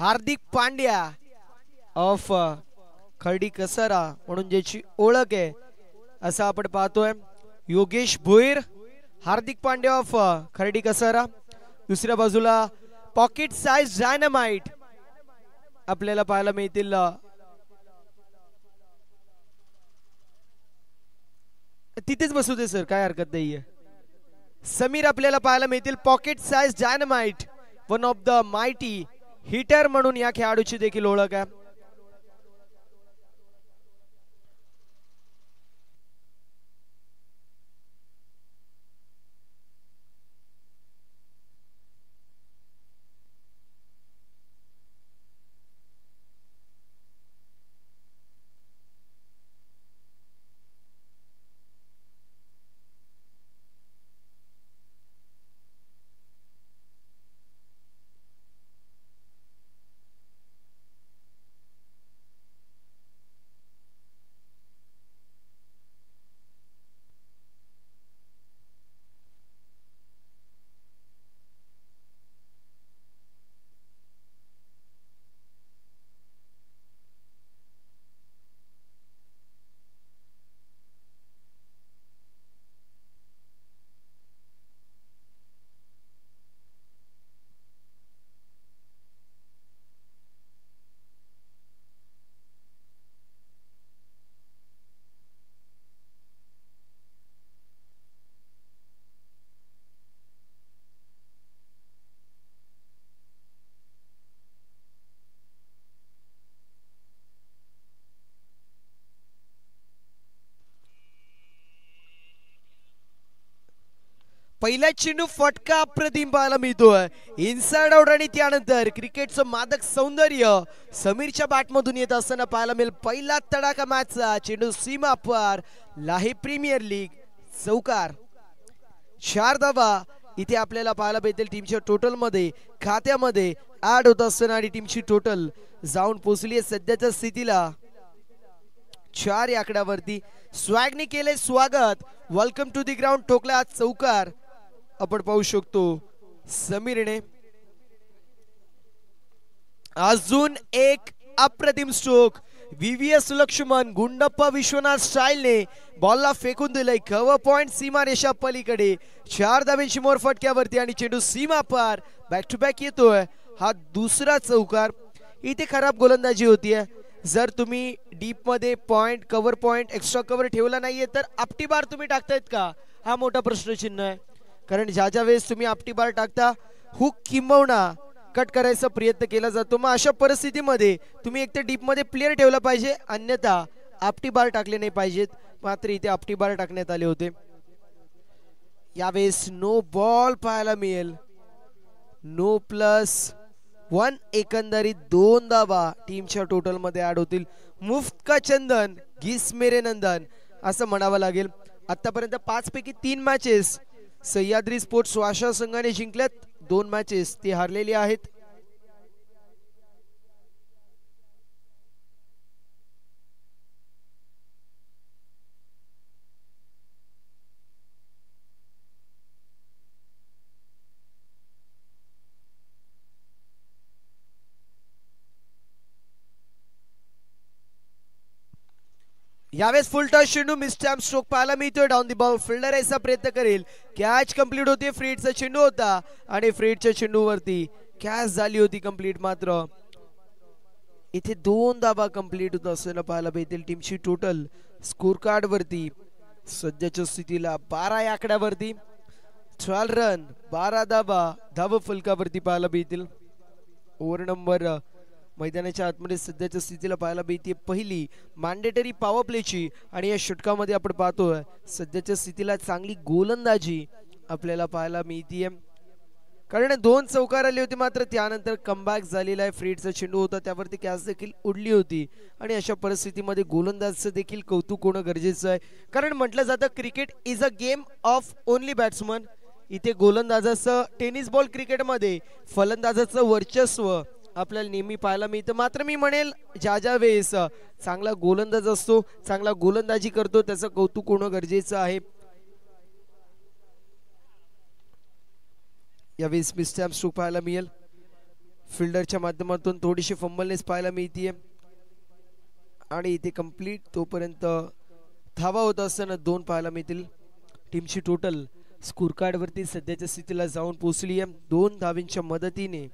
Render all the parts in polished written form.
Hardik Pandya of Khardi Kasara म्हणून ज्याची ओळख आहे असं आपण पाहतोय. योगेश भोईर, हार्दिक पांड्या ऑफ खर्डी कसारा. दुसऱ्या बाजूला पॉकेट साइज डायनामाइट आपल्याला पाहायला मिळतील. तिथेच बसू दे सर, काय हरकत नाहीये. समीर आपल्याला पाहायला मिळतील. Pocket size dynamite, one of the mighty hitter म्हणून या खेळाडूची देखील ओळख आहे. पहिला चेंडू फटका अप्रतिम पाहायला मिळतोय. इनसाइड आउट आणि त्यानंतर क्रिकेटचं मादक सौंदर्य समीरच्या बॅटमधून येत असताना पाहायला मिळेल. पहिला तडाखा मॅचचा चेंडू सीमा पार, लाहे प्रीमियर लीग चौकार. 4 धावा इथे आपल्याला पाहायला मिळतील. टीमच्या टोटल मध्ये खात्यामध्ये ऍड होत असताना आणि टीमची टोटल जाऊन पोहोचली आहे सध्याच्या स्थितीला 4 या आकड्यावरती. स्वॅगनी केले स्वागत. Welcome to the ground. ठोकला चौकार आपण पाहू शकतो समीरने. अजून एक अप्रतिम स्ट्रोक. व्हीव्हीएस लक्ष्मण गुंडप्पा विश्वनाथ स्टाईलने बॉलला फेकून दिलंय कव्हर पॉइंट सीमा रेषा पलीकडे. 4 धाब्यांची मोर फटक्यावरती आणि चेंडू सीमा पार. बॅक टू बॅक येतोय हा दुसरा चौकार. इथे खराब गोलंदाजी होतीये. जर तुम्ही डीप मध्ये point cover point extra cover ठेवला नाहीये तर आपटी बार तुम्ही टाकतायत का, हा मोठा प्रश्नचिन्ह आहे. कारण ज्या वेळेस तुम्ही आपटी बार टाकता हुक किंबहुना कट करायचा प्रयत्न केला जातो. मग अशा परिस्थितीमध्ये तुम्ही एक तर डीप मध्ये प्लेयर ठेवला पाहिजे, अन्यथा आपटी बार टाकले नाही पाहिजेत. मात्र इथे आपटी बार टाकण्यात आले होते. यावेळेस नो बॉल पाहायला मिळेल. नो +1 एकंदरीत 2 धावा टीमच्या टोटल मध्ये ऍड होतील. मुफ्त का चंदन घिस मेरे नंदन असं म्हणावं लागेल. आतापर्यंत 5 पैकी 3 मॅचेस सह्याद्री स्पोर्ट्स वाशा संघाने जिंकल्यात. 2 मॅचेस ती हारलेली आहेत. यावेळेस फुल टॉस चेंडू मिस्टॅम स्ट्रोक पाहायला मिळतोय. डाऊन दी बॉल फिल्डर यायचा प्रयत्न करेल. कॅच कंप्लीट होते. फ्रीडचा चेंडू होता आणि फ्रीडच्या चेंडूवरती कॅच झाली होती कंप्लीट. मात्र इथे 2 धावा कंप्लीट होत असताना पाहायला मिळतील. टीमची टोटल स्कोर कार्ड वरती सध्याच्या स्थितीला 12 या आकड्यावरती 12 रन 12 धावा धाव फलकावरती पाहायला मिळतील. ओव्हर नंबर मैदानाच्या आतमध्ये सध्याच्या स्थितीला पाहायला मिळते पहिली मॅन्डेटरी पॉवर प्लेची. आणि या षटकामध्ये आपण पाहतोय सध्याच्या स्थितीला चांगली गोलंदाजी आपल्याला पाहायला मिळतीये. कारण 2 चौकार आले होते. मात्र त्यानंतर कमबॅक झालेला आहे. फ्रीडचा चेंडू होता त्यावरती कॅच देखील उडली होती. आणि अशा परिस्थितीमध्ये गोलंदाजचं देखील कौतुक होणं गरजेचं आहे. कारण म्हटलं जातं cricket is a game of only batsman. इथे गोलंदाजाचं टेनिस बॉल क्रिकेटमध्ये फलंदाजाचं वर्चस्व आपल्याला नेहमी पाहायला मिळतं. मात्र मी म्हणेल ज्या वेळेस चांगला गोलंदाज असतो, चांगला गोलंदाजी करतो, त्याचं कौतुक होणं गरजेचं आहे. यावेळेस मिस्टॅम्प स्ट्रोक पाहायला मिळेल. फिल्डरच्या माध्यमातून थोडीशी फंबलनेस पाहायला मिळतीये आणि इथे कंप्लीट तोपर्यंत धावा होत असताना 2 पाहायला मिळतील. टीमची टोटल स्कोर कार्ड वरती सध्याच्या स्थितीला जाऊन पोहोचली आहे 2 धावींच्या मदतीने.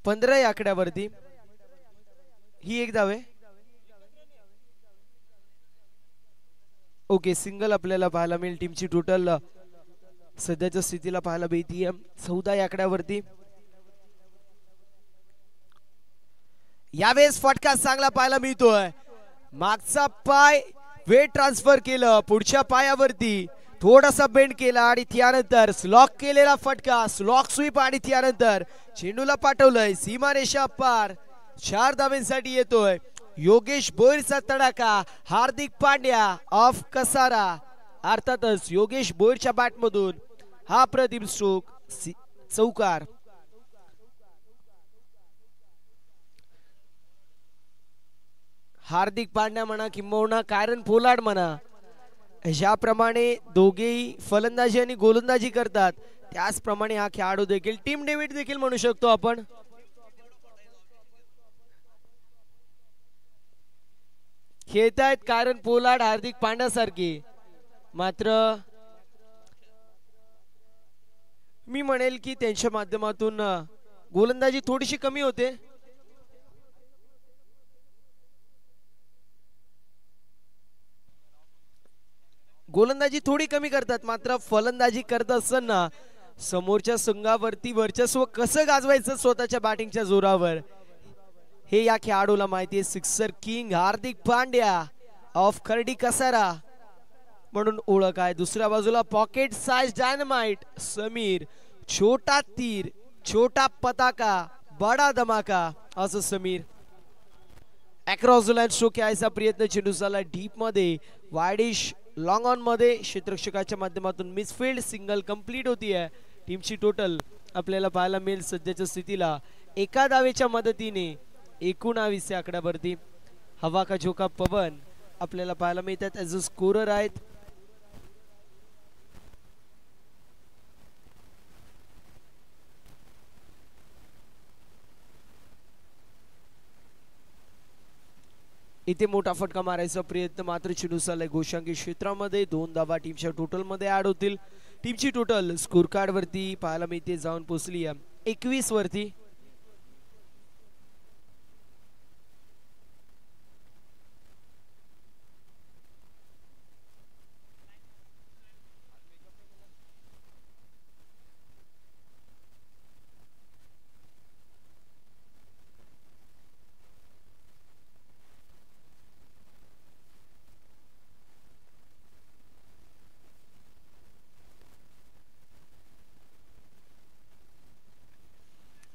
पंधरा या आकड्यावरती ही एक धाव आहे. ओके, सिंगल आपल्याला पाहायला मिळेल. टीमची टोटल सध्याच्या स्थितीला पाहायला मिळतीये 14 या आकड्यावरती. यावेळेस फटका चांगला पाहायला मिळतोय. मागचा पाय वेट ट्रान्सफर केलं, पुढच्या पायावरती थोडासा बेंड केला आणि त्यानंतर स्लॉक केलेला फटका, स्लॉक स्वीप आणि त्यानंतर चेंडूला पाठवलंय सीमारेषा पार. 4 धावांसाठी येतोय. योगेश भोईरचा तडाखा, हार्दिक पांड्या ऑफ कसारा. अर्थातच योगेश भोईरच्या बॅटमधून हा प्रतिम स्ट्रोक चौकार. हार्दिक पांड्या म्हणा किंबहुना कारण पोलार्ड म्हणा, ज्याप्रमाणे दोघेही फलंदाजी आणि गोलंदाजी करतात त्याचप्रमाणे हा खेळाडू देखील टीम डेव्हिड देखील म्हणू शकतो आपण. खेळतायत कारण पोलार्ड, हार्दिक पांड्या सारखे. मात्र मी म्हणेल की त्यांच्या माध्यमातून गोलंदाजी थोडीशी कमी होते. गोलंदाजी थोडी कमी करतात, मात्र फलंदाजी करत असताना समोरच्या संघावरती वर्चस्व कसं गाजवायचं स्वतःच्या बॅटिंगच्या जोरावर हे या खेळाडूला माहिती आहे. Sixer king Hardik Pandya of Khardi Kasara म्हणून ओळख आहे. दुसऱ्या बाजूला पॉकेट साइज डायनामाइट समीर, छोटा तीर छोटा पताका बडा धमाका असं Sameer. Across the line stroke यायचा प्रयत्न, चेंडू झाला डीप मध्ये, वायडिश लॉंग ऑन मध्ये, क्षेत्ररक्षकाच्या माध्यमातून मिसफील्ड. सिंगल कंप्लीट होतीये. टीमची टोटल आपल्याला पाहायला मिळेल सध्याच्या स्थितीला एका धावेच्या मदतीने 19 या आकड्यावरती. हवा का झोका पवन आपल्याला पाहायला मिळतात ॲज अ स्कोरर आहेत. इथे मोठा फटका मारायचा प्रयत्न, मात्र चेंडू चाललाय गोशांकी क्षेत्रामध्ये. 2 धावा टीमच्या टोटल मध्ये ऍड होतील. टीमची टोटल स्कोर कार्ड वरती पाहायला मिळते जाऊन पोहोचली 21 वरती.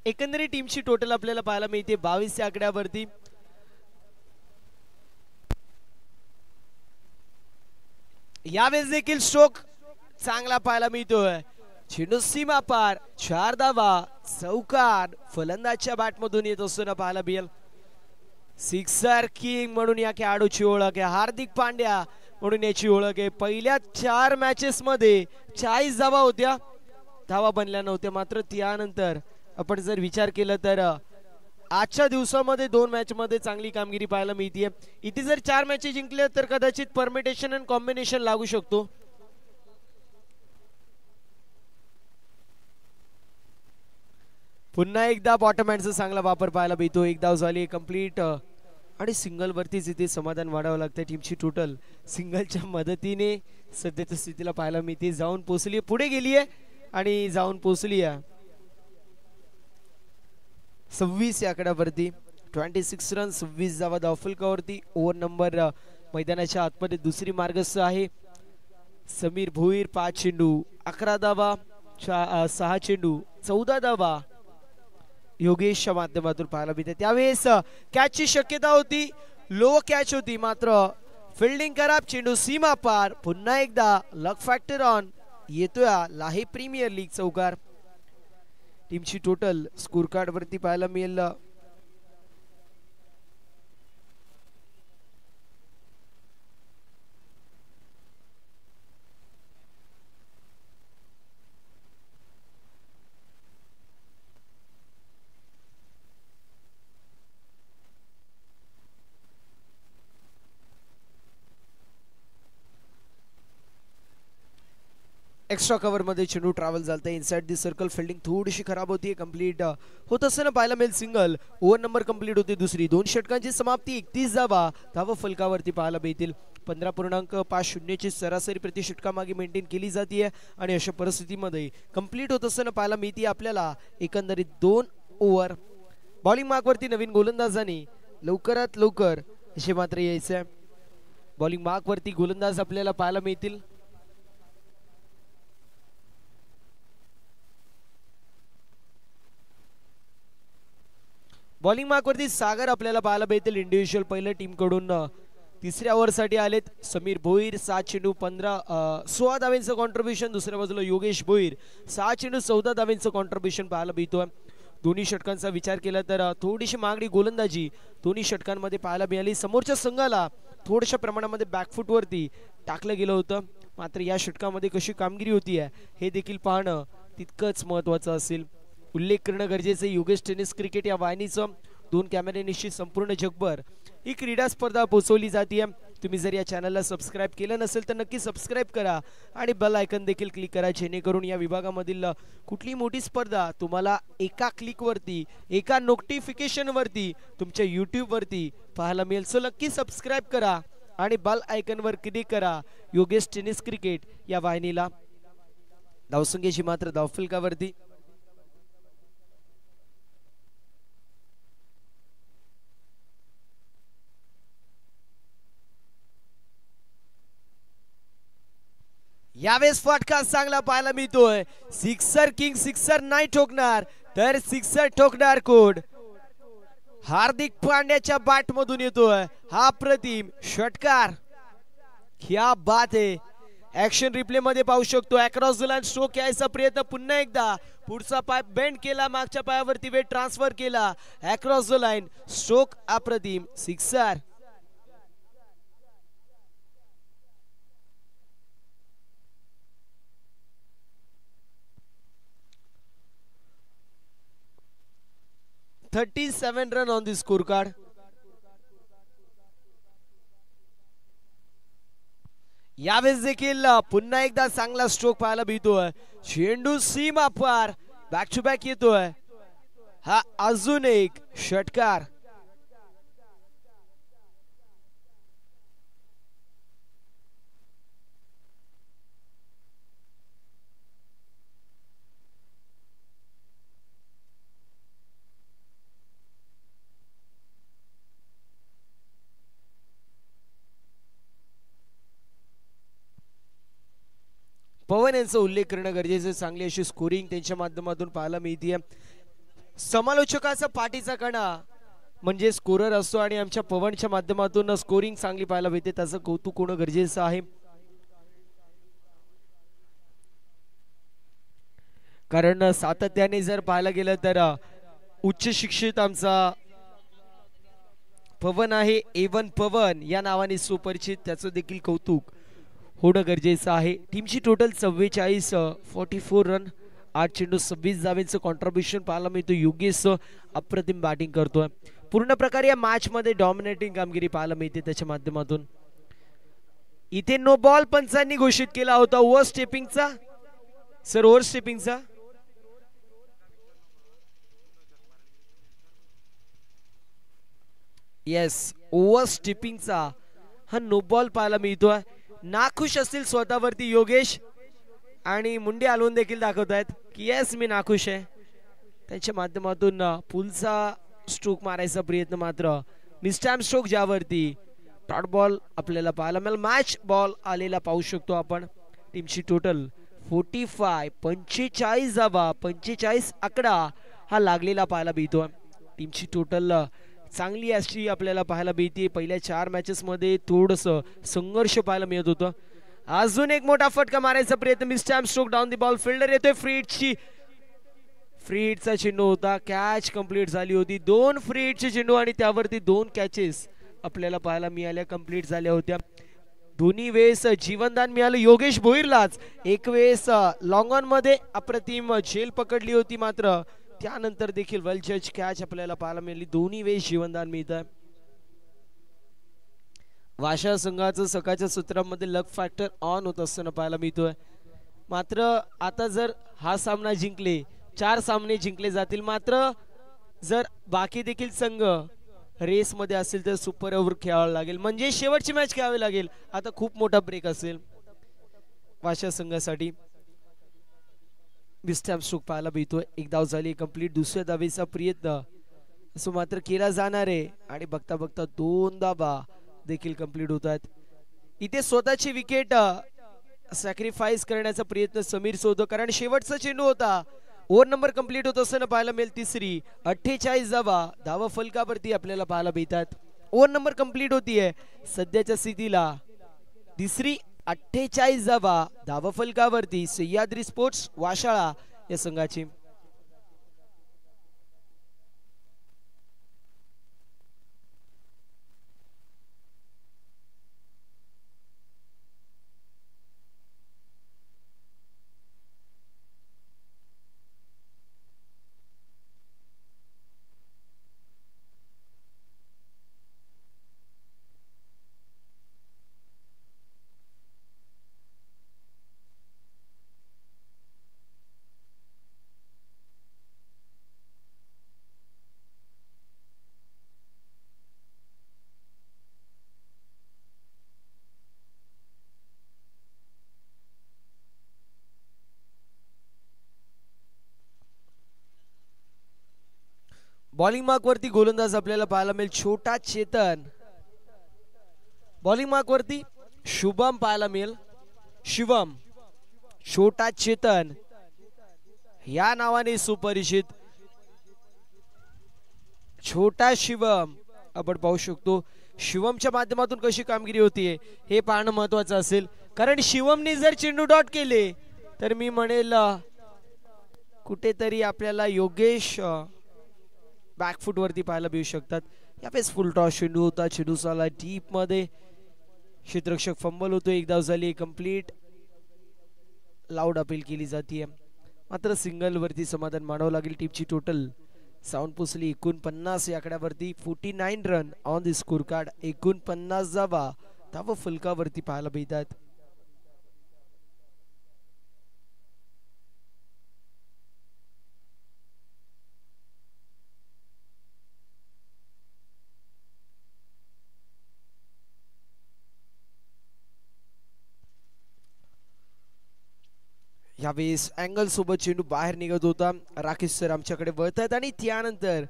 एकंदरीत टीमची टोटल आपल्याला पाहायला मिळते 22 या आकड्यावरती. यावेळेस देखील स्ट्रोक चांगला पाहायला मिळतोय. चेंडू सीमा पार, 4 धावा, चौकार फलंदाजच्या बॅटमधून येत असताना पाहायला मिळेल. सिक्सर किंग म्हणून या खेळाडूची ओळख आहे. हार्दिक पांड्या म्हणून याची ओळख आहे. पहिल्या 4 मॅचेस मध्ये 40 धावा होत्या, धावा बनल्या नव्हत्या. मात्र त्यानंतर आपण जर विचार केला तर आजच्या दिवसामध्ये 2 मॅच मध्ये चांगली कामगिरी पाहायला मिळते. इथे जर 4 मॅचेस जिंकल्या तर कदाचित परमिटेशन आणि कॉम्बिनेशन लागू शकतो. पुन्हा एकदा बॉटम हँडचा चांगला वापर पाहायला मिळतो. एक धाव झाली कंप्लीट आणि सिंगल वरतीच इथे समाधान वाढावं लागतं. टीमची टोटल सिंगलच्या मदतीने सध्याच्या स्थितीला पाहायला मिळते जाऊन पोहोचली, पुढे गेली आहे आणि जाऊन पोहोचली आहे 26 या आकड्यावरती. 26 रन 26 धावा धावफलकावरती. ओव्हर नंबर मैदानाच्या आतमध्ये दुसरी मार्गस्थ आहे. समीर भोईर 5 चेंडू 11 धावा, 6 चेंडू 14 धावा योगेशच्या माध्यमातून पाहायला मिळते. त्यावेळेस कॅचची शक्यता होती, लो कॅच होती, मात्र फिल्डिंग खराब, चेंडू सीमा पार. पुन्हा एकदा लक फॅक्टर ऑन येतोय लाही प्रीमियर लीग चौकार. टीमची टोटल स्कोर कार्ड वरती पाहायला मिळेल एक्स्ट्रा कव्हर मध्ये चेंडू ट्रॅव्हल झालता इनसाइड दी सर्कल. फिल्डिंग थोडीशी खराब होती. कंप्लीट होत असताना पाहायला मिळेल सिंगल. ओव्हर नंबर कंप्लीट होते दुसरी. 2 षटकांची समाप्ती. 31 धावा फलकावरती पाहायला मिळतील. 15.50 ची सरासरी प्रति षटकामागे मेंटेन केली जाते आणि अशा परिस्थितीमध्ये कंप्लीट होत असताना पाहायला मिळते आपल्याला एकंदरीत 2 ओव्हर. बॉलिंग मार्कवरती नवीन गोलंदाजाने लवकरात लवकर असे मात्र यायचे. बॉलिंग मार्कवरती गोलंदाज आपल्याला पाहायला मिळतील. बॉलिंग मार्कवरती सागर आपल्याला पाहायला मिळतील. इंडिव्हिज्युअल पहिल्या टीम कडून तिसऱ्या ओव्हरसाठी आलेत. समीर भोईर 7 चेंडू 16 धावांचं कॉन्ट्रीब्युशन. दुसऱ्या बाजूला योगेश भोईर 6 चेंडू 14 धावांचं कॉन्ट्रीब्युशन पाहायला मिळतोय. दोन्ही षटकांचा विचार केला तर थोडीशी मागणी गोलंदाजी दोन्ही षटकांमध्ये पाहायला मिळाली. समोरच्या संघाला थोड्याशा प्रमाणामध्ये बॅकफुट वरती टाकलं गेलं होतं. मात्र या षटकामध्ये कशी कामगिरी होती हे देखील पाहणं तितकंच महत्वाचं असेल. उल्लेख करणं गरजेचं. योगेश टेनिस क्रिकेट या वाहिनीचं 2 कॅमेऱ्यानिशी संपूर्ण जगभर ही क्रीडा स्पर्धा पोहोचवली जाते. तुम्ही जर या चॅनलला सबस्क्राईब केलं नसेल तर नक्की सबस्क्राईब करा आणि बेल आयकन देखील क्लिक करा, जेणेकरून या विभागामधील कुठली मोठी स्पर्धा तुम्हाला एका क्लिकवरती एका नोटिफिकेशनवरती तुमच्या यूट्यूबवरती पाहायला मिळेल. सो नक्की सबस्क्राईब करा आणि बेल आयकनवर क्लिक करा योगेश टेनिस क्रिकेट या वाहिनीला. धावसंख्येची मात्र धावफलकावरती यावेळेस फटका चांगला पाहायला मिळतोय. सिक्सर किंग सिक्सर नाही ठोकणार तर सिक्सर ठोकणार कोण? हार्दिक पांड्याच्या बॅट मधून येतोय हा प्रतिम षटकार. क्या बात आहे. ऍक्शन रिप्ले मध्ये पाहू शकतो. अक्रॉस द लाईन स्ट्रोक यायचा प्रयत्न. पुन्हा एकदा पुढचा पाय बेंड केला. मागच्या पायावरती वेट ट्रान्सफर केला. अक्रॉस द लाईन स्ट्रोक अप्रतिम. Sixer. $37 run on the scorecard. यावेळेस देखील पुन्हा एकदा चांगला स्ट्रोक पाहायला मिळतोय. चेंडू सीमा पार बॅक टू बॅक येतोय. हा अजून एक षटकार. पवन यांचा उल्लेख करणं गरजेचं. चांगली अशी स्कोरिंग त्यांच्या माध्यमातून पाहायला मिळते. समालोचकाचा पाठीचा कणा म्हणजे स्कोरर असतो आणि आमच्या पवनच्या माध्यमातून स्कोरिंग चांगली पाहायला मिळते. त्याचं कौतुक होणं गरजेचं आहे. कारण सातत्याने जर पाहायला गेलं तर उच्च शिक्षित आमचा पवन आहे. A1 पवन या नावाने सुपरिचित. त्याचं देखील कौतुक होणं गरजेचं आहे. टीमची टोटल 44 रन 8 चेंडू 26 धावांचं कॉन्ट्रीब्युशन पाहायला मिळतो. योगेश अप्रतिम बॅटिंग करतोय. पूर्ण प्रकारे या मॅच मध्ये डॉमिनेटिंग कामगिरी पाहायला मिळते त्याच्या माध्यमातून. इथे नो बॉल पंचांनी घोषित केला होता. ओव्हर स्टेपिंगचा सर ओव्हर स्टेपिंगचा येस ओव्हर स्टेपिंगचा हा नो बॉल पाहायला मिळतोय. नाखुश असतील स्वतःवरती योगेश आणि मुंडी हलवून देखील दाखवत आहेत की येस मी नाखुश आहे. त्यांच्या माध्यमातून पुलचा स्ट्रोक मारायचा प्रयत्न मात्र मिस्टॅम स्ट्रोक ज्यावरती डॉट बॉल आपल्याला पाहायला मिळेल. मॅच बॉल आलेला पाहू शकतो आपण. टीमची टोटल 45 धावा 45 आकडा हा लागलेला पाहायला मिळतो. टीमची टोटल चांगली अशी आपल्याला पाहायला मिळते. पहिल्या 4 मॅचेस मध्ये थोडस संघर्ष पाहायला मिळत होतं. अजून एक मोठा फटका मारायचा प्रयत्न. Mistimed stroke down the ball. Fielder येतोय. फ्री हिटचा चेंडू होता. कॅच कंप्लीट झाली होती. 2 फ्री हिटचे चेंडू आणि त्यावरती 2 कॅचेस आपल्याला पाहायला मिळाल्या. कंप्लीट झाल्या होत्या. दोन्ही वेळेस जीवनदान मिळालं योगेश भोईरलाच. एक वेळेस लॉंग ऑन मध्ये अप्रतिम झेल पकडली होती. मात्र त्यानंतर देखील वेल जज कॅच आपल्याला पाहायला मिळाली. दोन्ही वेळेस जीवनदान मिळत आहे. वाशा संघाचं सकाळच्या सूत्रामध्ये लक फॅक्टर ऑन होत असताना पाहायला मिळतोय. मात्र आता जर हा सामना जिंकले 4 सामने जिंकले जातील. मात्र जर बाकी देखील संघ रेस मध्ये असेल तर सुपर ओव्हर खेळावं लागेल, म्हणजे शेवटची मॅच खेळावी लागेल. आता खूप मोठा ब्रेक असेल वाशा संघासाठी. विस्टॅम स्ट्रोक पाहायला भेटतोय. एक धाव झाली कंप्लीट. दुसऱ्या धावेचा प्रयत्न असं मात्र केला जाणार आहे आणि बघता बघता 2 धावा देखील कंप्लीट होत आहेत. इथे स्वतःची विकेट सॅक्रिफाईस करण्याचा प्रयत्न समीर होतो, कारण शेवटचा चेंडू होता. ओव्हर नंबर कंप्लीट होत असताना पाहायला मिळेल तिसरी 48 धावा फलकावरती आपल्याला पाहायला मिळतात. ओव्हर नंबर कंप्लीट होतीये सध्याच्या स्थितीला तिसरी 48 धावा फलकावरती सह्याद्री स्पोर्ट्स वाशाळा या संघाची. बॉलिंग मार्क वरती गोलंदाज आपल्याला पाहायला मिळेल छोटा चेतन. बॉलिंग मार्क वरती शुभम पाहायला मिळेल. शिवम छोटा चेतन या नावाने सुपरिचित छोटा शिवम आपण पाहू शकतो. शिवमच्या माध्यमातून कशी कामगिरी होतीये हे पाहणं महत्वाचं असेल, कारण शिवमने जर चेंडू डॉट केले तर मी म्हणेल कुठेतरी आपल्याला योगेश बॅकफुट वरती पाहायला मिळू शकतात. यावेळेस फुल टॉस चेंडू होता. चेंडू चालला डीप मध्ये. क्षेत्ररक्षक फंबल होतो. एक धाव झाली कंप्लीट. लाऊड अपील केली जाते. मात्र सिंगल वरती समाधान मानावं लागेल. टीमची टोटल साऊंड पोचली 49 या आकड्यावरती. 49 run on the score card. 49 धावा फलकावरती पाहायला मिळतात. यावेळेस अँगल सोबत चेंडू बाहेर निघत होता. राकेश सर आमच्याकडे वळत आहेत आणि त्यानंतर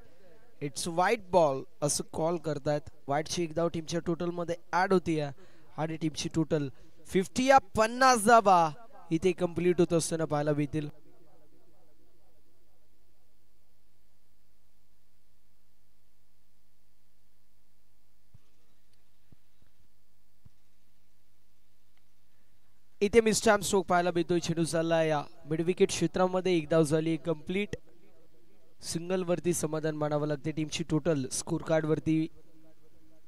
इट्स व्हाईट बॉल असं कॉल करतात. व्हाईटची एक धाव टीमच्या टोटल मध्ये ऍड होती आणि टीमची टोटल 50 धावा इथे कंप्लीट होत असताना पाहायला मिळतील. इथे मिस्टॅम स्ट्रोक पाहायला मिळतोय. चेंडू चालला या मिड विकेट क्षेत्रामध्ये. एक धाव झाली कंप्लीट. सिंगल वरती समाधान मानावं लागते. टीमची टोटल स्कोर कार्ड वरती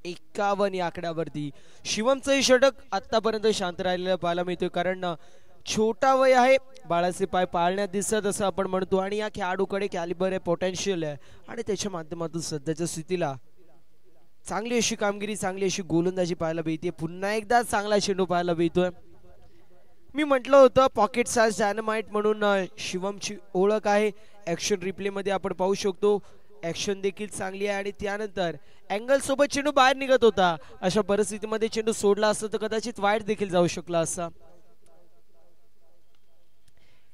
51 या आकड्यावरती. शिवमचंही षटक आतापर्यंत शांत राहिलेलं पाहायला मिळतोय, कारण छोटा वय आहे, बाळाचे पाय पाळण्यात दिसत असं आपण म्हणतो आणि या खेळाडूकडे कॅलिबर आहे, पोटेन्शियल आहे आणि त्याच्या माध्यमातून सध्याच्या स्थितीला चांगली अशी कामगिरी चांगली अशी गोलंदाजी पाहायला मिळते. पुन्हा एकदा चांगला चेंडू पाहायला मिळतोय. मी म्हटलं होतं पॉकेट साइज डायनामाइट म्हणून शिवमची ओळख आहे. ऍक्शन रिप्ले मध्ये आपण पाहू शकतो ऍक्शन देखील चांगली आहे आणि त्यानंतर अँगल सोबत चेंडू बाहेर निघत होता. अशा परिस्थितीमध्ये चेंडू सोडला असता तर कदाचित वाईट देखील जाऊ शकला असता.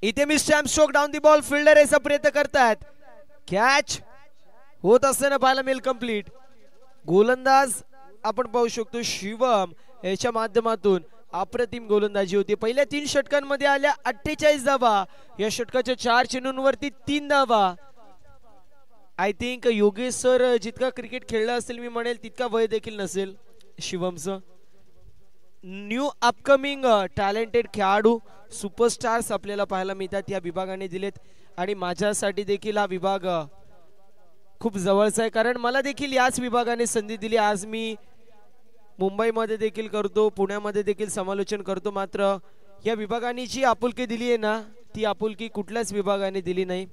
इथे मी स्टॅम्प stroke down the ball. Fielder याचा प्रयत्न करतात. कॅच होत असताना पाहायला मिळेल कंप्लीट. गोलंदाज आपण पाहू शकतो शिवम याच्या माध्यमातून अप्रतिम गोलंदाजी होती. पहिल्या 3 षटकांमध्ये आल्या 48 धावा. या षटकाच्या 4 चेंडूंवरती 3 धावा. आय थिंक योगेश सर जितका क्रिकेट खेळला असेल मी म्हणेल तितका वय देखील नसेल शिवमचं. न्यू अपकमिंग टॅलेंटेड खेळाडू सुपरस्टार्स आपल्याला पाहायला मिळतात या विभागाने दिलेत आणि माझ्यासाठी देखील हा विभाग खूप जवळचा आहे, कारण मला देखील याच विभागाने संधी दिली. आज मी मुंबईमध्ये देखील करतो, पुण्यामध्ये देखील समालोचन करतो, मात्र या विभागाने जी आपुलकी दिली आहे ना ती आपुलकी कुठल्याच विभागाने दिली नाही.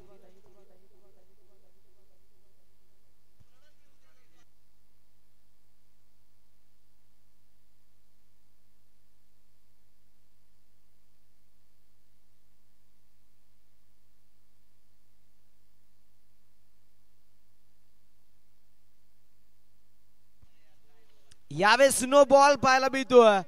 यावेळेस नो बॉल पाहायला मिळतोय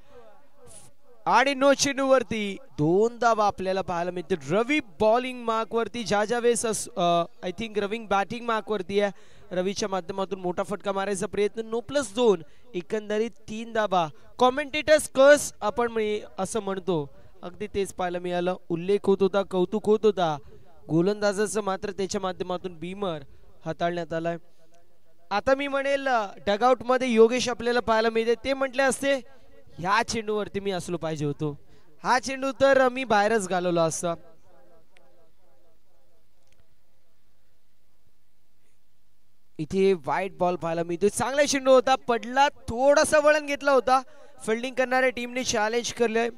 आणि नो चेंडू वरती 2 धावा आपल्याला पाहायला मिळते. रवी बॉलिंग मार्क वरती ज्या वेळेस I think Ravi batting mark वरती आहे. रवीच्या माध्यमातून मोठा फटका मारायचा प्रयत्न. नो प्लस 2 एकंदरीत 3 धावा. कॉमेंटेटर्स कर्स आपण असं म्हणतो, अगदी तेच पाहायला मिळालं. उल्लेख होत होता, कौतुक होत होता. गोलंदाजाचं मात्र त्याच्या माध्यमातून बीमर हाताळण्यात आलाय. आता मी म्हणेल डगआउट मध्ये योगेश आपल्याला पाहायला मिळते. ते म्हटले असते ह्या चेंडूवरती मी असलो पाहिजे होतो, हा चेंडू तर मी बाहेरच घालवला असता. इथे वाईट बॉल पाहायला मिळतो. चांगला चेंडू होता, पडला, थोडासा वळण घेतला होता. फिल्डिंग करणाऱ्या टीमने चॅलेंज केलंय.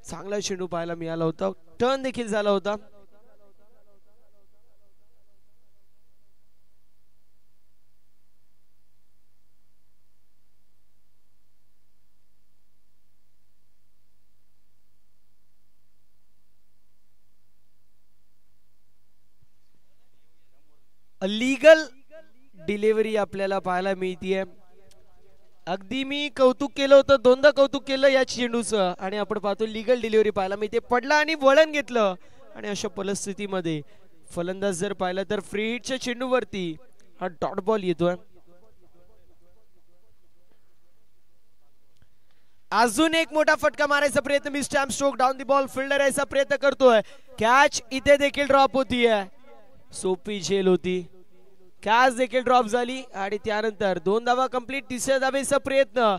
चांगला चेंडू पाहायला मिळाला होता, टर्न देखील झाला होता. लीगल डिलिव्हरी आपल्याला पाहायला मिळतीये. अगदी मी कौतुक केलं होतं, दोनदा कौतुक केलं या चेंडूचं आणि आपण पाहतो लीगल डिलिव्हरी पाहायला मिळते. पडला आणि वळण घेतलं आणि अशा परिस्थितीमध्ये फलंदाज जर पाहिलं तर फ्री हिटच्या चेंडूवरती हा डॉट बॉल येतोय. अजून एक मोठा फटका मारायचा प्रयत्न. Mister Armstrong down the ball fielder यायचा प्रयत्न करतोय. कॅच इथे देखील ड्रॉप होतीये. सोपी झेल होती, कॅच देखील ड्रॉप झाली आणि त्यानंतर 2 धावा कंप्लीट. तिसऱ्या धावेचा प्रयत्न.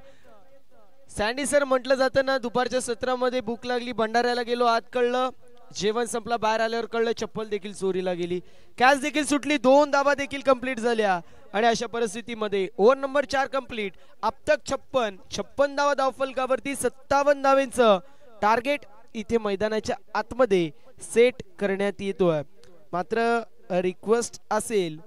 सँडी सर म्हटलं जातं ना, दुपारच्या सत्रामध्ये भूक लागली, भंडाऱ्याला गेलो, आत कळलं जेवण संपला, बाहेर आल्यावर कळलं चप्पल देखील चोरीला गेली. कॅच देखील सुटली, 2 धावा देखील कंप्लीट झाल्या आणि अशा परिस्थितीमध्ये ओव्हर नंबर 4 कंप्लीट. अब तक 56 धावा धावफलकावरती. 57 धावेंचं टार्गेट इथे मैदानाच्या आतमध्ये सेट करण्यात येतोय. मात्र रिक्वेस्ट असेल,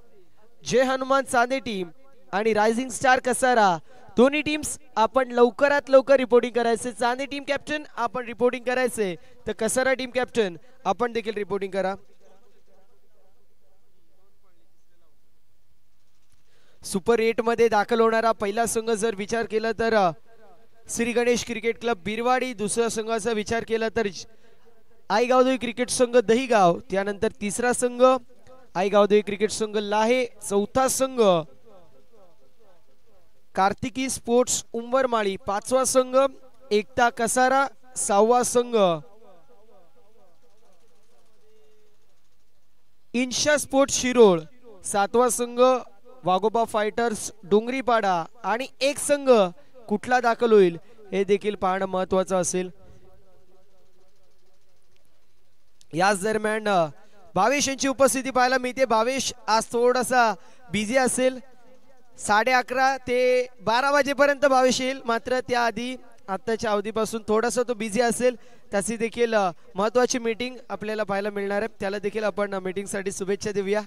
जय हनुमान चांदे टीम आणि रायझिंग स्टार कसारा दोन्ही टीम्स आपण लवकरात लवकर रिपोर्टिंग करायचे. चांदे टीम कॅप्टन आपण रिपोर्टिंग करायचे, तर कसारा टीम कॅप्टन आपण देखील रिपोर्टिंग करा. सुपर 8 मध्ये दाखल होणारा पहिला संघ जर विचार केला तर श्री गणेश क्रिकेट क्लब बिरवाडी. दुसऱ्या संघाचा विचार केला तर आई गावदेवी क्रिकेट संघ दहीगाव. त्यानंतर तिसरा संघ आई गावदेवी क्रिकेट संघ लाहे. चौथा संघ कार्तिकी स्पोर्ट्स उंबरमाळी. 5वा संघ एकता कसारा. 6वा संघ इन्शा स्पोर्ट्स शिरोळ. 7वा संघ वाघोबा फायटर्स डोंगरीपाडा. आणि एक संघ कुठला दाखल होईल हे देखील पाहणं महत्वाचं असेल. याच दरम्यान भावेश यांची उपस्थिती पाहायला मिळते. भावेश आज थोडासा बिझी असेल. 11:30 ते 12 वाजेपर्यंत भावेश येईल, मात्र त्याआधी आत्ताच्या अवधीपासून थोडासा तो बिझी असेल. त्याची देखील महत्वाची मीटिंग आपल्याला पाहायला मिळणार आहे. त्याला देखील आपण मीटिंगसाठी शुभेच्छा देऊया.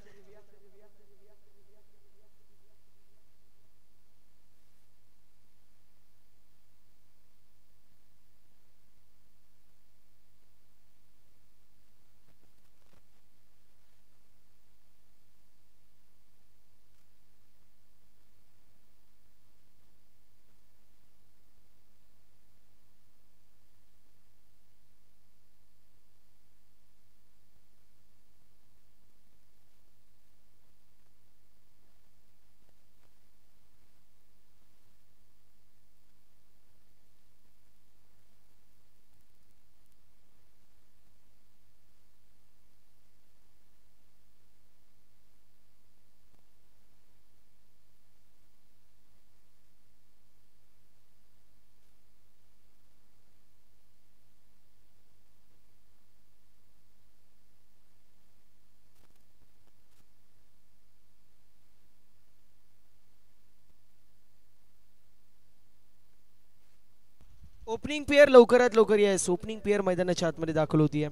ओपनिंग पेअर लवकरात लवकर येस. ओपनिंग पेअर मैदानाच्या आतमध्ये दाखल होतीये.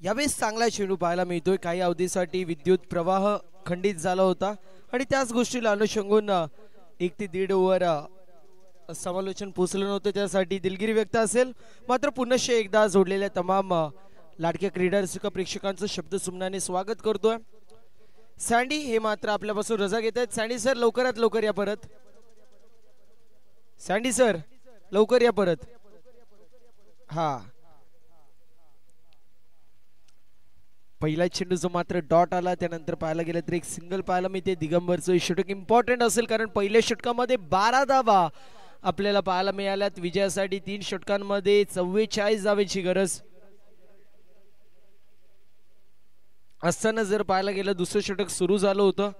यावेळेस चांगला चेंडू पाहायला मिळतोय. काही अवधीसाठी विद्युत प्रवाह खंडित झाला होता आणि त्याच गोष्टीला अनुषंगून 1 ते 1.5 ओव्हर समालोचन पोचलं नव्हतं, त्यासाठी दिलगिरी व्यक्त असेल. मात्र पुनश्च एकदा जोडलेल्या तमाम लाडक्या क्रीडा रसिक प्रेक्षकांचं शब्द सुमनाने स्वागत करतोय. सँडी हे मात्र आपल्यापासून रजा घेत आहेत. सँडी सर लवकरात लवकर या परत. सँडी सर लवकर या परत. हा, पहिला चेंडू जो मात्र डॉट आला, त्यानंतर पाहायला गेलं तर एक सिंगल पाहायला मिळते. दिगंबरचं षटक इम्पॉर्टंट असेल कारण पहिल्या षटकामध्ये 12 धावा आपल्याला पाहायला मिळाल्यात. विजयासाठी 3 षटकांमध्ये 44 धावेची गरज असताना जर पाहायला गेलं दुसरं षटक सुरू झालं होतं.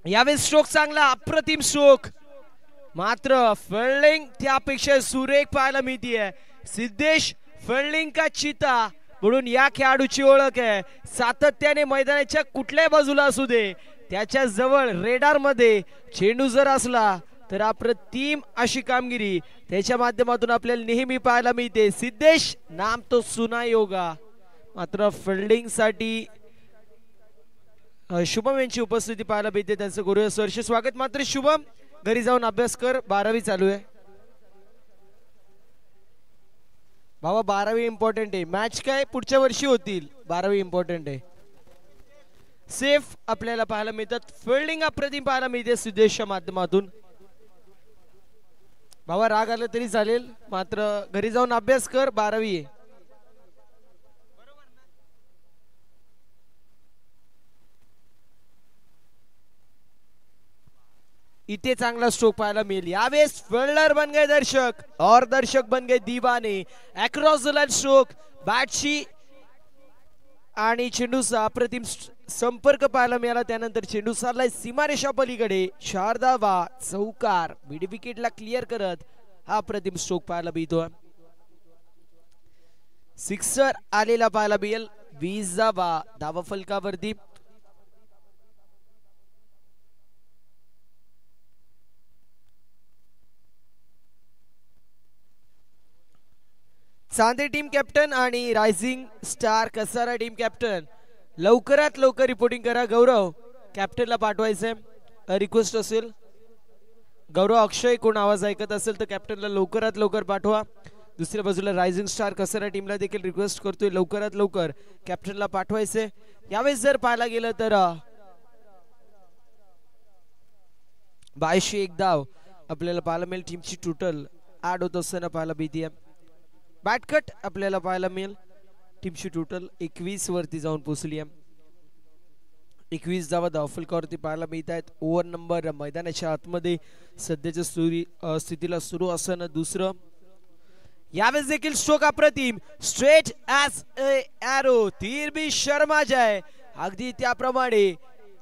यावेळेस स्ट्रोक चांगला, अप्रतिम स्ट्रोक, मात्र फिल्डिंग त्यापेक्षा सुरेख पाहायला मिळतीये. सिद्धेश फिल्डिंग का चिता म्हणून या खेळाडूची ओळख आहे. सातत्याने मैदानाच्या कुठल्याही बाजूला असू दे, त्याच्या जवळ रेडार मध्ये चेंडू जर असला तर अप्रतिम अशी कामगिरी त्याच्या माध्यमातून आपल्याला नेहमी पाहायला मिळते. सिद्धेश नाम तो सुना योगा. मात्र फिल्डिंग साठी शुभम यांची उपस्थिती पाहायला मिळते. त्यांचं गुरु वर्ष स्वागत. मात्र शुभम घरी जाऊन अभ्यास कर, 12वी चालू आहे बाबा. 12वी इम्पॉर्टंट आहे. मॅच काय पुढच्या वर्षी होतील, 12वी इम्पॉर्टंट आहे. सेफ आपल्याला पाहायला मिळतात. फिल्डिंग अप्रतिम पाहायला मिळते सिद्धेशच्या माध्यमातून. बाबा राग आला तरी चालेल, मात्र घरी जाऊन अभ्यास कर, 12वी आहे. इथे चांगला स्ट्रोक पाहायला मिळेल. यावेळेस फिल्डर बन गए दर्शक और दर्शक बन गए दीवाने. अक्रॉस द लाइन स्ट्रोक, बॅटशी आणि चेंडूचा अप्रतिम संपर्क पाहायला मिळाला. त्यानंतर चेंडू सारलाय सीमारेषा पलीकडे. 4 धावा, चौकार, मिड विकेटला क्लिअर करत हा अप्रतिम स्ट्रोक पाहायला मिळतो. सिक्सर आलेला पाहायला मिळेल. 20 धावा धावा फलकावरती. चांदे टीम कॅप्टन आणि rising star Kasara team captain लवकरात लवकर रिपोर्टिंग करा. गौरव कॅप्टनला पाठवायचंय, रिक्वेस्ट असेल. गौरव अक्षय कोण आवाज ऐकत असेल तर कॅप्टनला लवकरात लवकर पाठवा. दुसऱ्या बाजूला रायझिंग स्टार कसारा टीमला देखील रिक्वेस्ट करतोय लवकरात लवकर कॅप्टनला पाठवायचंय. यावेळेस जर पाहायला गेलं तर 82 धाव आपल्याला पाहायला मिळेल. टीमची टोटल ऍड होत असताना पाहायला मिळते. बॅटकट आपल्याला पाहायला मिळेल. टीमची टोटल 21 वरती जाऊन पोहोचली आहे. 21 धावा धावफलकावरती पाहायला मिळत आहेत. ओव्हर नंबर मैदानाच्या आतमध्ये सध्याच्या स्थितीला सुरू असताना दुसरं. यावेळेस देखील स्ट्रोक अप्रतिम, स्ट्रेट ॲज ए ॲरो, तीर भी शर्मा जाय. अगदी त्याप्रमाणे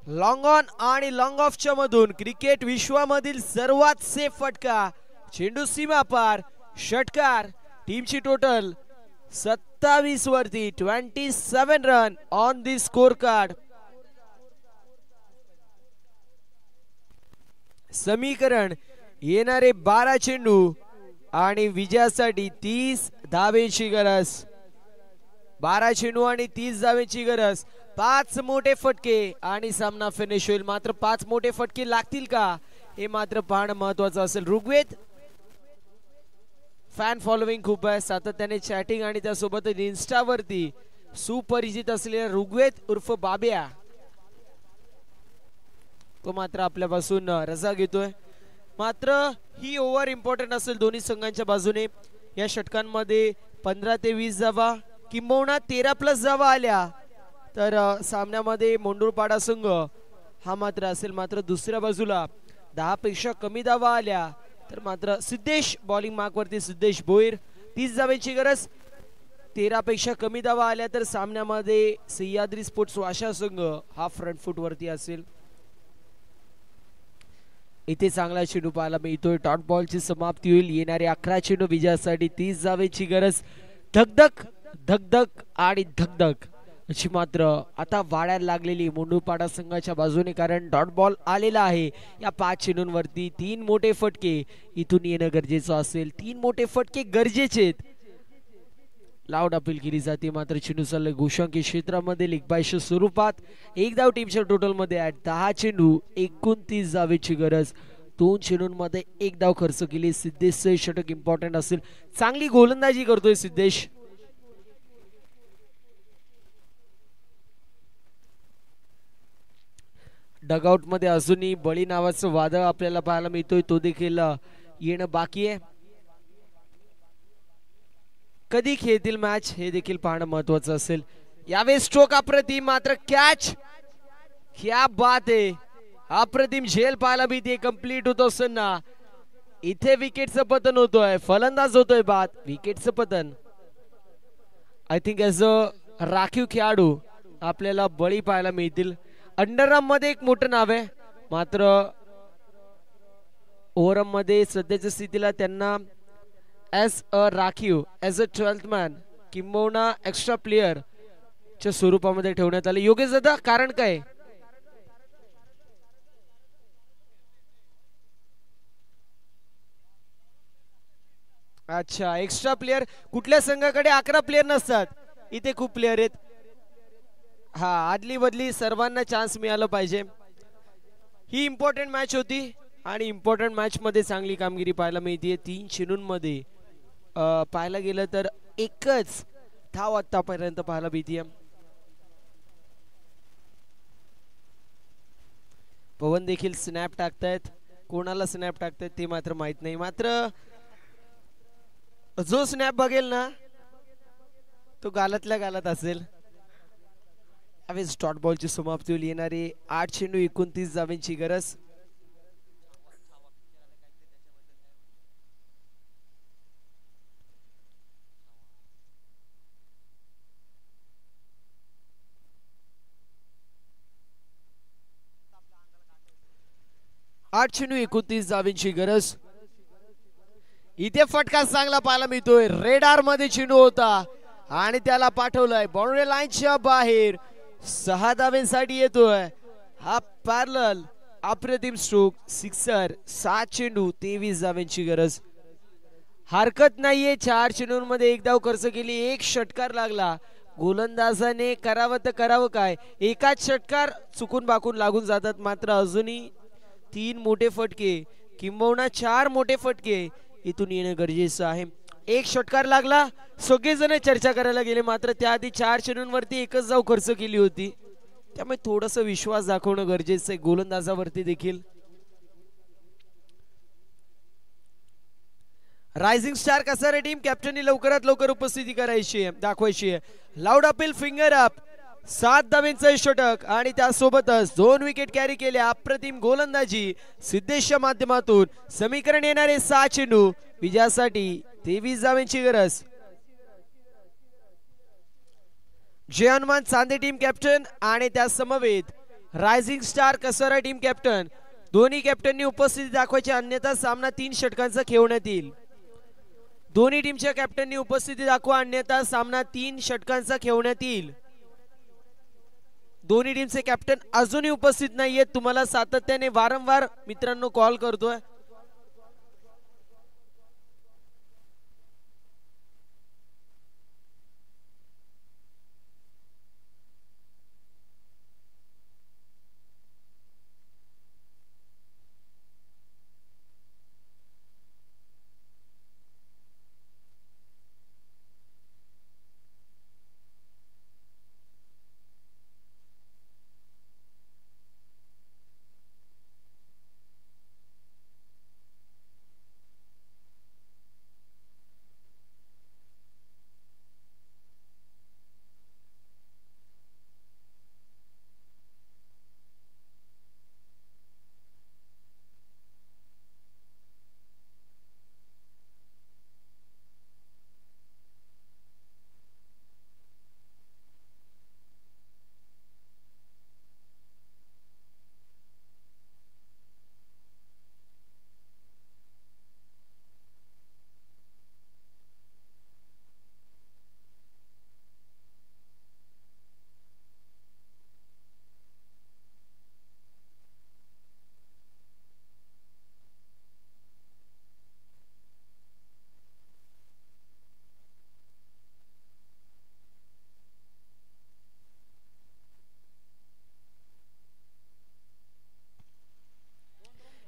लॉंग ऑन आणि लॉंग ऑफच्या मधून क्रिकेट विश्वामधील सर्वात सेफ फटका. चेंडू सीमा पार, षटकार. टीमची टोटल 27 वरती, 27 run on the score card. समीकरण येणारे 12 चेंडू आणि विजयासाठी 30 धावेची गरज. 12 चेंडू आणि 30 धावेची गरज. 5 मोठे फटके आणि सामना फिनिश होईल. मात्र 5 मोठे फटके लागतील का हे मात्र पाहणं महत्वाचं असेल. ऋग्वेद फॅन फॉलोविंग खूप आहे, सातत्याने चॅटिंग आणि त्यासोबत इन्स्टावरती सुपरिचित असलेला ऋग्वेद उर्फ बाब्या तो मात्र आपल्यापासून रजा घेतोय. मात्र ही ओव्हर इम्पॉर्टंट असेल दोन्ही संघांच्या बाजूने. या षटकांमध्ये 15 ते 20 धावा किंबहुना 13+ धावा आल्या तर सामन्यामध्ये मोंडूरपाडा संघ हा मात्र असेल. मात्र दुसऱ्या बाजूला 10 पेक्षा कमी धावा आल्या तर मात्र सिद्धेश बॉलिंग मार्क वरती. सिद्धेश भोईर 30 धावेची गरज. 13 पेक्षा कमी धावा आल्या तर सामन्यामध्ये सह्याद्री स्पोर्ट्स वाशा संघ हा फ्रंट फूट वरती असेल. इथे चांगला चेंडू पाहायला मिळतोय. डॉट बॉलची समाप्ती होईल. येणारे 11 चेंडू विजयासाठी 30 धावेची गरज. धगधग धगधग आणि धगधग अशी मात्र आता वाढायला लागलेली मोंडूरपाडा संघाच्या बाजूने, कारण डॉट बॉल आलेला आहे. या 5 चेंडूंवरती 3 मोठे फटके इथून येणं गरजेचं असेल. 3 मोठे फटके गरजेचे आहेत. लाऊड अपील केली जाते मात्र चेंडू चाललाय गोशांकी क्षेत्रामध्ये लिगबाईच्या स्वरूपात. एक धाव टीमच्या टोटल मध्ये आहे. 10 चेंडू 29 धावेची गरज. 2 चेंडूंमध्ये एक धाव खर्च केली. सिद्धेशचे षटक इम्पॉर्टंट असेल. चांगली गोलंदाजी करतोय सिद्धेश. डगआउट मध्ये अजूनही बळी नावाचं वादळ आपल्याला पाहायला मिळतोय. तो देखील येणं बाकी आहे. कधी खेळतील मॅच हे देखील पाहणं महत्वाचं असेल. यावेळी स्ट्रोक अप्रतिम मात्र कॅच. क्या बात आहे. अप्रतिम झेल पाहायला मिळते कंप्लीट होत असताना. इथे विकेटचं पतन होतोय. फलंदाज होतोय बाद. विकेटचं पतन. आय थिंक ऍज अ राखीव खेळाडू आपल्याला बळी पाहायला मिळतील. अंडरआर्म मध्ये एक मोठं नाव आहे मात्र ओव्हरआर्म मध्ये सध्याच्या स्थितीला त्यांना ऍज अ राखीव ऍज अ 12th मॅन किंबहुना एक्स्ट्रा प्लेयर च्या स्वरूपामध्ये ठेवण्यात आले. योगेश दादा कारण काय? अच्छा एक्स्ट्रा प्लेयर. कुठल्या संघाकडे 11 प्लेयर नसतात. इथे खूप प्लेयर आहेत. हा आदली बदली सर्वांना चान्स मिळाला पाहिजे. ही इम्पॉर्टंट मॅच होती आणि इम्पॉर्टंट मॅच मध्ये चांगली कामगिरी पाहायला मिळते. 3 चेंडूंमध्ये पाहायला गेलं तर एकच धाव आतापर्यंत पाहायला मिळते. पवन देखील स्नॅप टाकतायत. कोणाला स्नॅप टाकतायत ते मात्र माहित नाही. मात्र जो स्नॅप बघेल ना तो गालातल्या गालात असेल. डॉट बॉलची समाप्ती येणारी 8 चेंडू 29 धावांची गरज. आठ चेंडू 29 धावांची गरज. इथे फटका चांगला पाहायला मिळतोय. रेडार मध्ये चेंडू होता आणि त्याला पाठवलंय बाउंड्री लाईनच्या बाहेर. 6 धावांसाठी येतोय हा पॅरलल अप्रतिम स्ट्रोक सिक्सर. 7 चेंडू 23 धावांची गरज. हरकत नाहीये. 4 चेंडूंमध्ये एक धाव खर्च केली. एक षटकार लागला. गोलंदाजाने करावं तर करावं काय. एकाच षटकार चुकून बाकून लागून जातात मात्र अजूनही 3 मोठे फटके किंबहुना 4 मोठे फटके इथून येणं गरजेचं आहे. एक षटकार लागला. सगळेजण चर्चा करायला गेले मात्र त्याआधी 4 चेंडूंवरती एकच धाव खर्च केली होती. त्यामुळे थोडस विश्वास दाखवणं गरजेचं आहे गोलंदाजावरती देखील. रायझिंग स्टार कसारे टीम कॅप्टननी लवकरात लवकर उपस्थिती करायची आहे दाखवायची आहे. Loud appeal finger up. 7 धावांचं षटक आणि त्यासोबतच 2 विकेट कॅरी केल्या. अप्रतिम गोलंदाजी सिद्धेशच्या माध्यमातून. समीकरण येणारे 6 चेंडू विजयासाठी 23 धावांची गरज. जय हनुमान चांदे टीम कॅप्टन आणि त्या समवेत rising star Kasara team captain दोन्ही कॅप्टननी उपस्थिती दाखवायची अन्यथा सामना 3 षटकांचा खेळवण्यात येईल. दोन्ही टीमच्या कॅप्टननी उपस्थिती दाखवा अन्यथा सामना 3 षटकांचा खेळवण्यात येईल. दोन्ही टीमचे कॅप्टन अजूनही उपस्थित नाहीयेत. तुम्हाला सातत्याने वारंवार मित्रांनो कॉल करतोय.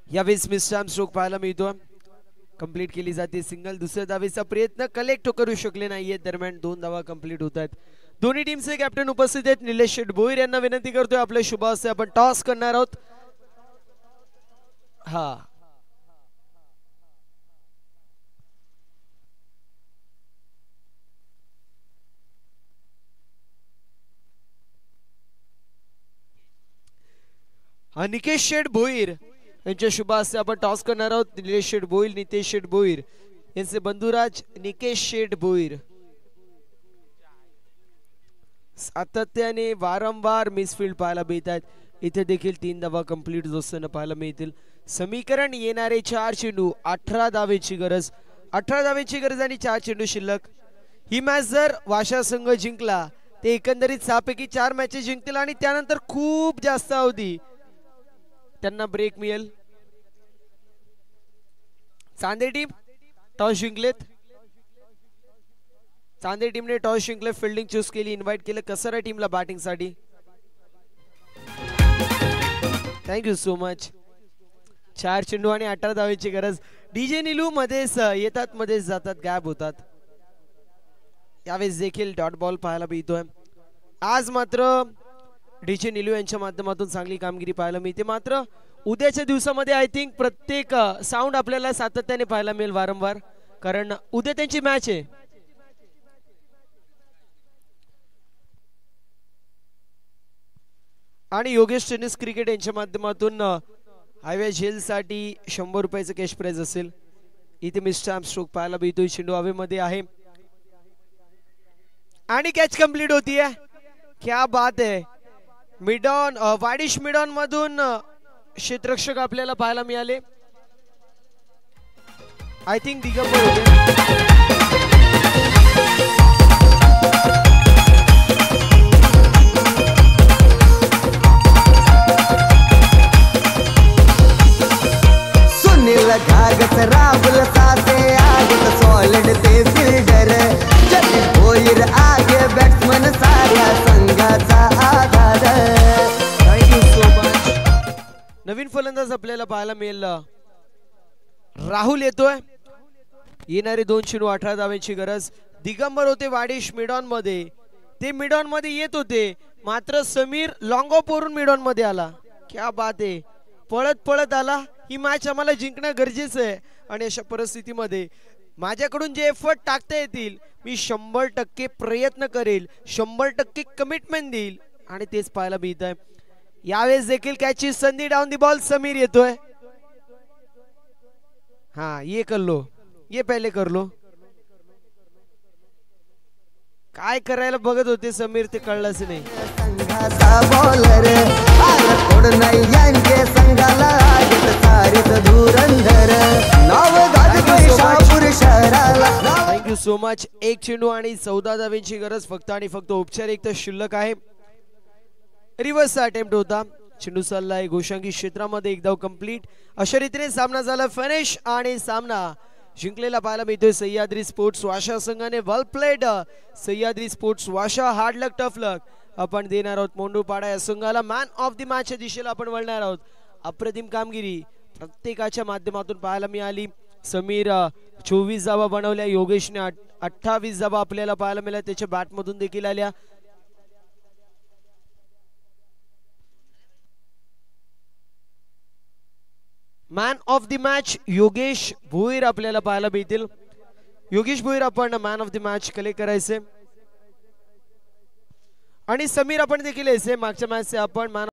यावेळेस मिसटाइम स्ट्रोक पाहायला मिळतो, कंप्लीट केली जाते सिंगल. दुसऱ्या धावेचा प्रयत्न कलेक्ट करू शकले नाहीये, दरम्यान 2 धावा कंप्लीट होत आहेत. दोन्ही टीमचे कॅप्टन उपस्थित आहेत. निलेश शेठ भोईर यांना विनंती करतोय आपले शुभ हस्ते आपण टॉस करणार आहोत. हा निकेश शेठ भोईर यांच्या शुभ हस्ते आपण टॉस करणार आहोत. निलेश शेठ भोईर, नितेश शेठ भोईर यांचे बंधुराज निकेश शेठ भोईर. सातत्याने वारंवार मिसफील्ड पाहायला मिळत आहेत. इथे देखील 3 धावा कंप्लीट असताना पाहायला मिळतील. समीकरण येणारे 4 चेंडू, 18 धावेची गरज, 18 धावेची गरज आणि 4 चेंडू शिल्लक. ही मॅच जर वाशा संघ जिंकला ते एकंदरीत 6 पैकी 4 मॅचेस जिंकतील आणि त्यानंतर खूप जास्त अवधी त्यांना ब्रेक मिळेल. चांदे टीम टॉस जिंकलेत. चांदे टीमने टॉस जिंकले, फिल्डिंग चूज केली, इन्व्हाइट केलं कसारा टीमला बॅटिंग साठी. Thank you so much. 4 चेंडू आणि 18 धावेची गरज. डीजे निलू मध्येच येतात, मध्येच जातात, गॅप होतात. यावेळेस देखील डॉट बॉल पाहायला मिळतोय. आज मात्र डीजे निलू यांच्या माध्यमातून चांगली कामगिरी पाहायला मिळते. मात्र उद्याच्या दिवसामध्ये आय थिंक प्रत्येक साऊंड आपल्याला सातत्याने पाहायला मिळेल वारंवार, कारण उद्या त्यांची मॅच आहे. आणि योगेश टेनिस क्रिकेट यांच्या माध्यमातून हायवे झेल साठी 100 रुपयाचं कॅश प्राइज असेल. इथे मिस्टाइम स्ट्रोक पाहायला मिळतोय. चेंडू हवेमध्ये आहे आणि कॅच कंप्लीट होतीये. क्या बात आहे. मिडॉन वाडिश मिडॉन मधून क्षेत्ररक्षक आपल्याला पाहायला मिळाले. आय थिंक दिगंबर होते. सुनील घागत राहुल साथे आगत सॉलिड ते फिल्डर जतिन भोईर आगे बॅट्समन साऱ्या संघाचा आधार. Thank you so much. नवीन फलंदाज आपल्याला पाहायला मिळेल. राहुल येतोय. येणारे 2 चेंडू, 18 धावांची गरज. दिगंबर होते वाडिश मिडॉन मध्ये, ते मिडॉन मध्ये येत होते, मात्र समीर लॉंग ऑफ वरून मिडॉन मध्ये आला. क्या बात आहे. पळत पळत आला. ही मॅच आम्हाला जिंकणं गरजेचं आहे आणि अशा परिस्थितीमध्ये माझ्याकडून जे एफर्ट टाकता येतील मी 100% प्रयत्न करेल, 100% कमिटमेंट देईल आणि तेच पाहायला मिळत आहे. यावेळेस देखील कॅचची संधी. डाऊन दी बॉल समीर येतोय. हाँ ये कर लो, ये पहले कर लो. काय करायला बघत होते समीर ते कळलंच नाही. संघाचा बॉलर आला कोड नाही यांचे संघाला आगत सारीत धुरंधर नाव गाजतोय शापूर शहराला. Thank you so much. 1 चेंडू आणि 14 धावांची गरज फक्त आणि फक्त. औपचारिक तर शिल्लक आहे. रिव्हर्स अटेम्प्ट होता. चेंडू चाललाय गोशांगी क्षेत्रामध्ये. 1 धाव कंप्लीट. अशा रीतीने सामना झाला फिनिश आणि सामना जिंकलेला पाहायला मिळतोय सह्याद्री स्पोर्ट्स वाशा संघाने. वेल प्लेड सह्याद्री स्पोर्ट्स वाशा. हार्ड लक टफ लक आपण देणार आहोत मोंडूपाडा या संघाला. मॅन ऑफ द मॅचच्या दिशेला आपण वळणार आहोत. अप्रतिम कामगिरी प्रत्येकाच्या माध्यमातून पाहायला मिळाली. समीर 24 धावा बनवल्या. योगेशने 28 धावा आपल्याला पाहायला मिळाल्या, त्याच्या बॅटमधून देखील आल्या. Man of the match Yogesh Bhoir आपल्याला पाहायला मिळतील. योगेश भोईर आपण man of the match collect करायचे आणि समीर आपण देखील मागच्या मॅचचे आपण मॅन